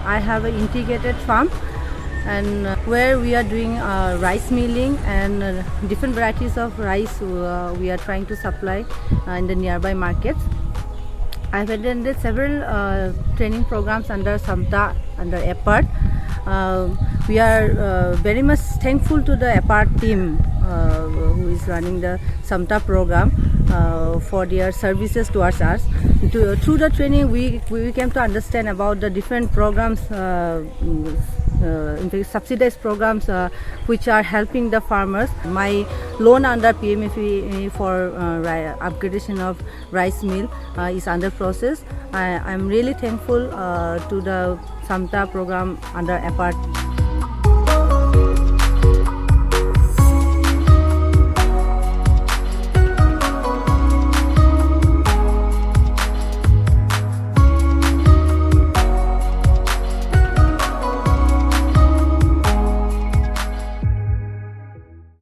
I have an integrated farm, and where we are doing rice milling and different varieties of rice we are trying to supply in the nearby markets. I have attended several training programs under SAMTA, under EPART. We are very much thankful to the EPART team who is running the SAMTA program for their services towards us. Through the training, we came to understand about the different programs, in fact, subsidized programs which are helping the farmers. My loan under PMFE for upgradation of rice mill is under process. I am really thankful to the SAMTA program under EPART.